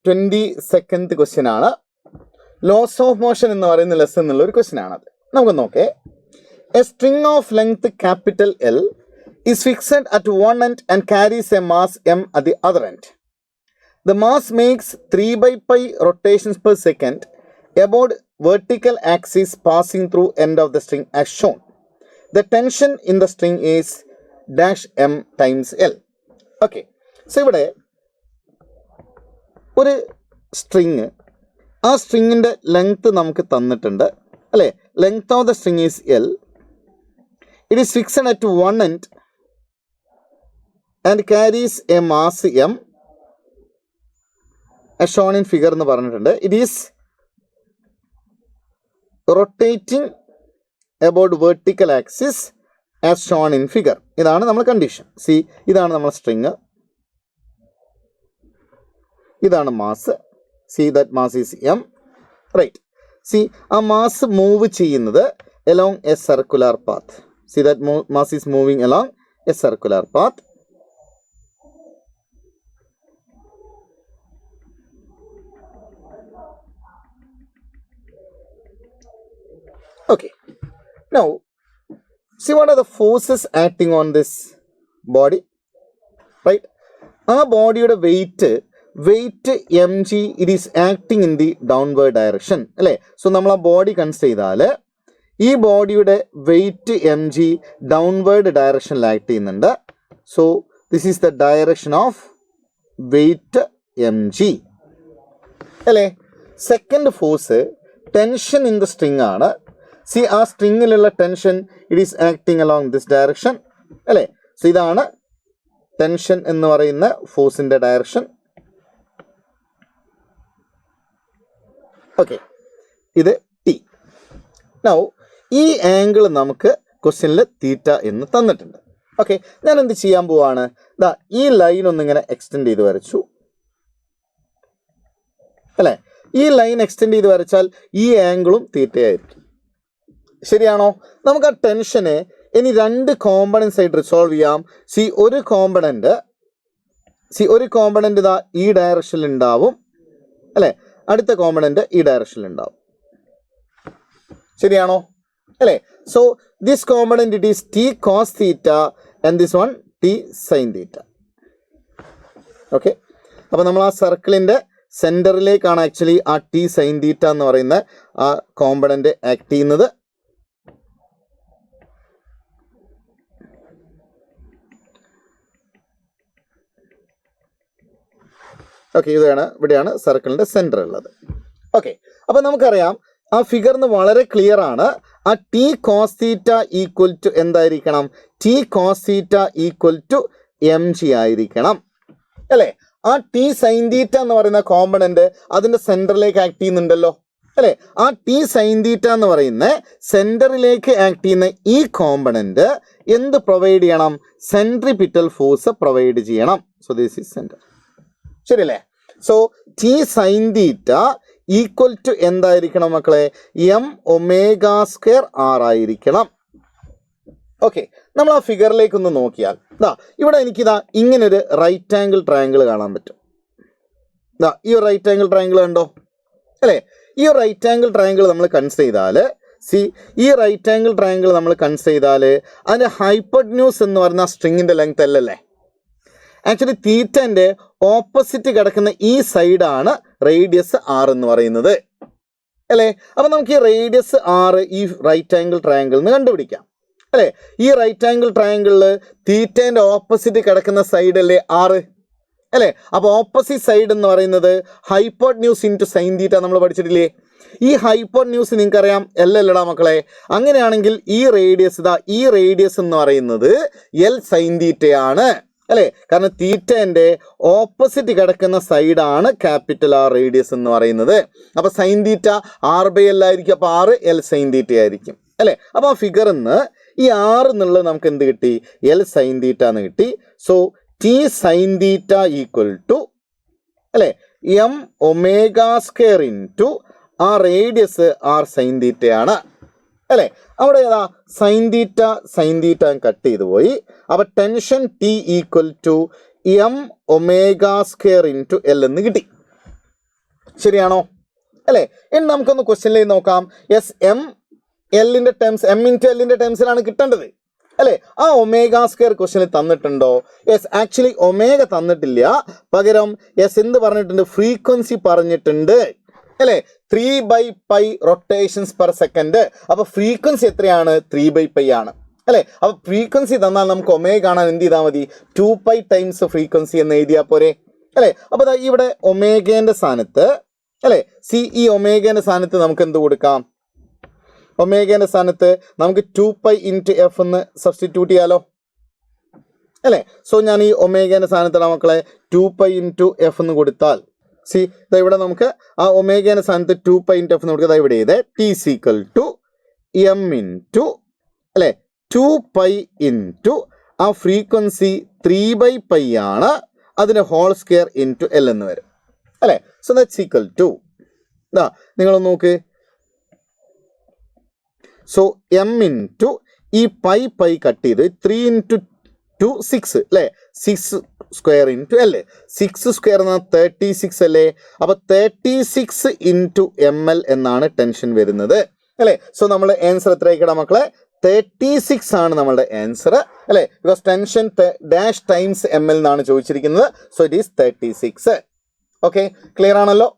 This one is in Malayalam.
22nd ക്വസ്റ്റ്യൻ ആണ്. ലോസ് ഓഫ് മോഷൻ എന്ന് പറയുന്ന ലെസൺ എന്നുള്ള ഒരു ക്വസ്റ്റ്യൻ ആണത്. നമുക്ക് നോക്കേ. A string of length capital L is fixed at one end and carries a mass m at the other end. The mass makes 3/pi rotations per second about vertical axis passing through end of the string as shown. The tension in the string is dash m times L. Okay. So ഇവിടെ ഒരു സ്ട്രിങ്, ആ സ്ട്രിങ്ങിൻ്റെ ലെങ്ത് നമുക്ക് തന്നിട്ടുണ്ട് അല്ലേ. Length of the string is L. It is fixed at one end and carries A mass m as shown in figure എന്ന് പറഞ്ഞിട്ടുണ്ട്. It is rotating about vertical axis as shown in figure. ഇതാണ് നമ്മൾ കണ്ടീഷൻ. സി, ഇതാണ് നമ്മൾ സ്ട്രിങ്, ഇതാണ് mass. See that mass is m, right. See, ആ മാസ് മൂവ് ചെയ്യുന്നത് along a circular path. See that mass is moving along a circular path. Okay. Now, see what are the forces acting on this body, right? Our body weight mg, it is acting in the downward direction, അല്ലേ. സോ നമ്മൾ ആ ബോഡി കൺസിഡർ ചെയ്താൽ ഈ ബോഡിയുടെ വെയിറ്റ് mg ഡൗൺവേർഡ് ഡയറക്ഷനിൽ ആക്ട് ചെയ്യുന്നുണ്ട്. So this is the direction of weight mg, അല്ലേ. Second force tension in the string ആണ്. സി, ആ സ്ട്രിങ്ങിലുള്ള tension it is acting along this direction, അല്ലേ. സോ ഇതാണ് ടെൻഷൻ എന്ന് പറയുന്ന ഫോഴ്സിൻ്റെ ഡയറക്ഷൻ. ഓക്കെ, ഇത് ടി. നൗ ഈ ആംഗിൾ നമുക്ക് ക്വസ്റ്റ്യനിൽ തീറ്റ എന്ന് തന്നിട്ടുണ്ട്. ഓക്കെ, ഞാൻ എന്ത് ചെയ്യാൻ പോവാണ്, ദാ ഈ ലൈൻ ഒന്നിങ്ങനെ എക്സ്റ്റെൻഡ് ചെയ്ത് വരച്ചു, അല്ലേ. ഈ ലൈൻ എക്സ്റ്റെൻഡ് ചെയ്ത് വരച്ചാൽ ഈ ആംഗിളും തീറ്റയായിരിക്കും. ശരിയാണോ? നമുക്ക് ആ ടെൻഷനെ ഇനി രണ്ട് കോമ്പണൻസ് ആയിട്ട് റിസോൾവ് ചെയ്യാം. സി, ഒരു കോമ്പണൻറ്റ് ഇതാ ഈ ഡയറക്ഷനിൽ ഉണ്ടാവും, അല്ലേ. അടുത്ത കോമ്പണൻറ്റ് ഈ ഡയറക്ഷനിൽ ഉണ്ടാവും. ശരിയാണോ? അല്ലേ. So this component it is T cos theta and this one T sine theta. Okay, അപ്പോൾ നമ്മൾ ആ സർക്കിളിൻ്റെ സെൻറ്ററിലേക്കാണ് ആക്ച്വലി ആ ടി സൈൻ തീറ്റ എന്ന് പറയുന്ന ആ കോമ്പണൻറ്റ് ആക്ട് ചെയ്യുന്നത്. ഓക്കെ, ഇവിടെയാണ് സർക്കിളിൻ്റെ സെൻറ്റർ ഉള്ളത്. ഓക്കെ, അപ്പോൾ നമുക്കറിയാം ആ ഫിഗറിന് വളരെ ക്ലിയർ ആണ്. ആ T cos theta equal to എന്തായിരിക്കണം, T cos theta equal to M G ആയിരിക്കണം, അല്ലേ. ആ ടി സൈൻ തീറ്റ എന്ന് പറയുന്ന കോമ്പണൻറ്റ് അതിൻ്റെ സെൻറ്ററിലേക്ക് ആക്ട് ചെയ്യുന്നുണ്ടല്ലോ, അല്ലേ. ആ ടി സൈൻ തീറ്റ എന്ന് പറയുന്ന സെൻറ്ററിലേക്ക് ആക്ട് ചെയ്യുന്ന ഈ കോമ്പണൻറ്റ് എന്ത് പ്രൊവൈഡ് ചെയ്യണം, സെൻട്രിപിറ്റൽ ഫോഴ്സ് പ്രൊവൈഡ് ചെയ്യണം. സോ ദിസ് ഈസ് സെൻറ്റർ, ശരിയല്ലേ. So T sine theta equal to എന്തായിരിക്കണം മക്കളെ, എം ഒമേഗ സ്ക്വയർ ആർ ആയിരിക്കണം. ഓക്കെ, നമ്മൾ ആ ഫിഗറിലേക്ക് ഒന്ന് നോക്കിയാൽ ഇവിടെ എനിക്കിതാ ഇങ്ങനൊരു റൈറ്റ് ആംഗിൾ ട്രയാങ്കിൾ കാണാൻ പറ്റും. ഈ റൈറ്റ് ആംഗിൾ ട്രയാങ്കിൾ കണ്ടോ, അല്ലേ. ഈ റൈറ്റ് ആംഗിൾ ട്രയാങ്കിൾ നമ്മൾ കൺസിഡർ ചെയ്താൽ, സി, ഈ റൈറ്റ് ആംഗിൾ ട്രയാങ്കിൾ നമ്മൾ കൺസിഡർ ചെയ്താൽ അതിൻ്റെ ഹൈപ്പോട്ടന്യൂസ് എന്ന് പറയുന്ന സ്ട്രിങ്ങിൻ്റെ ലെങ്ത് അല്ലല്ലേ. ആക്ച്വലി തീറ്റൻ്റെ ഓപ്പോസിറ്റ് കിടക്കുന്ന ഈ സൈഡാണ് റേഡിയസ് ആർ എന്ന് പറയുന്നത്, അല്ലേ. അപ്പം നമുക്ക് ഈ റേഡിയസ് ആർ ഈ റൈറ്റ് ആംഗിൾ ട്രയാങ്കിളിൽ നിന്ന് കണ്ടുപിടിക്കാം, അല്ലേ. ഈ റൈറ്റ് ആംഗിൾ ട്രയാങ്കിളിൽ തീറ്റേൻ്റെ ഓപ്പോസിറ്റ് കിടക്കുന്ന സൈഡല്ലേ ആറ്, അല്ലേ. അപ്പോൾ ഓപ്പോസിറ്റ് സൈഡ് എന്ന് പറയുന്നത് ഹൈപ്പോട്ടന്യൂസ് ഇൻറ്റു സൈൻ തീറ്റ നമ്മൾ പഠിച്ചിട്ടില്ലേ. ഈ ഹൈപ്പോട്ടന്യൂസ് നിങ്ങൾക്കറിയാം എല്ലല്ലടാ മക്കളെ. അങ്ങനെയാണെങ്കിൽ ഈ റേഡിയസ് എന്ന് പറയുന്നത് എൽ സൈൻ തീറ്റയാണ്, അല്ലേ. കാരണം തീറ്റേൻ്റെ ഓപ്പോസിറ്റ് കിടക്കുന്ന സൈഡാണ് ക്യാപിറ്റൽ ആർ റേഡിയസ് എന്ന് പറയുന്നത്. അപ്പോൾ sine theta R by L ആയിരിക്കും, അപ്പോൾ ആറ് എൽ സൈൻ തീറ്റ ആയിരിക്കും, അല്ലേ. അപ്പോൾ ആ ഫിഗറിൽ നിന്ന് ഈ ആറ് എന്നുള്ളത് നമുക്ക് എന്ത് കിട്ടി, എൽ സൈൻ തീറ്റ എന്ന് കിട്ടി. So T sine theta equal to, അല്ലേ, എം ഒമേഗ സ്ക്വയർ ഇൻറ്റു ആ റേഡിയസ് ആർ സൈൻ തീറ്റയാണ്, അല്ലേ. അവിടെ ഏതാ സൈൻ തീറ്റ കട്ട് ചെയ്ത് പോയി. അപ്പോൾ tension T equal to M omega square into L എന്ന് കിട്ടി. ശരിയാണോ അല്ലേ? ഇനി നമുക്കൊന്ന് ക്വസ്റ്റ്യനിലേക്ക് നോക്കാം. യെസ്, എം എല്ലിന്റെ ടേംസ്, എം ഇൻറ്റു എല്ലിന്റെ ടേംസിലാണ് കിട്ടേണ്ടത് അല്ലേ? ആ ഒമേഗ സ്ക്വയർ ക്വസ്റ്റ്യനിൽ തന്നിട്ടുണ്ടോ? യെസ്, ആക്ച്വലി ഒമേഗ തന്നിട്ടില്ല. പകരം യെസ് എന്ത് പറഞ്ഞിട്ടുണ്ട്? ഫ്രീക്വൻസി പറഞ്ഞിട്ടുണ്ട് അല്ലേ? 3/π റൊട്ടേഷൻസ് പെർ സെക്കൻഡ്. അപ്പൊ ഫ്രീക്വൻസി എത്രയാണ്? 3/π ആണ് അല്ലേ? അപ്പൊ ഫ്രീക്വൻസി തന്നാൽ നമുക്ക് ഒമേഗ കാണാൻ എന്ത് ചെയ്താൽ മതി? 2π ടൈംസ് ഫ്രീക്വൻസി എന്ന് എഴുതിയാൽ പോരെ അല്ലേ? അപ്പൊ ഇവിടെ ഒമേഗേന്റെ സ്ഥാനത്ത് അല്ലേ, ഈ ഒമേഗേന്റെ സ്ഥാനത്ത് നമുക്ക് എന്ത് കൊടുക്കാം? ഒമേഗേന്റെ സ്ഥാനത്ത് നമുക്ക് 2π ഇൻറ്റു എഫ് എന്ന് സബ്സ്റ്റിറ്റ്യൂട്ട് ചെയ്യാലോ അല്ലേ? സോ ഞാൻ ഈ ഒമേഗേന്റെ സ്ഥാനത്താണ് മക്കളെ 2π ഇൻറ്റു എഫ് എന്ന് കൊടുത്താൽ ഇവിടെ നമുക്ക് ആ ഒമേഗേന്റെ സ്ഥാനത്ത് 2π ഇൻറ്റു എഫ് എന്ന് കൊടുക്കുക. ഇവിടെ ഇത് T is equal to M into അല്ലേ 2π ഇൻറ്റു ആ ഫ്രീക്വൻസി 3/π ആണ്, അതിന് ഹോൾ സ്ക്വയർ ഇൻറ്റു എൽ എന്ന് വരും അല്ലേ? സോ ദാറ്റ്സ് ഈക്വൽ ടു നിങ്ങൾ നോക്ക്. സോ എം ഇൻറ്റു ഈ പൈ കട്ട് ചെയ്ത് 3 ഇൻറ്റു 2 6 അല്ലേ? 6 സ്ക്വയർ ഇൻറ്റു അല്ലേ? 6 സ്ക്വയർ എന്നാൽ 36 അല്ലേ? അപ്പൊ 36 ഇൻറ്റു എം എൽ എന്നാണ് ടെൻഷൻ വരുന്നത് അല്ലേ? സോ നമ്മൾ ആൻസർ എത്രയായിക്കടാ മക്കളെ? 36 ആണ് നമ്മളുടെ ആൻസർ അല്ലേ? Because tension dash times M L എന്നാണ് ചോദിച്ചിരിക്കുന്നത്. So it is 36. Okay, clear ആണല്ലോ?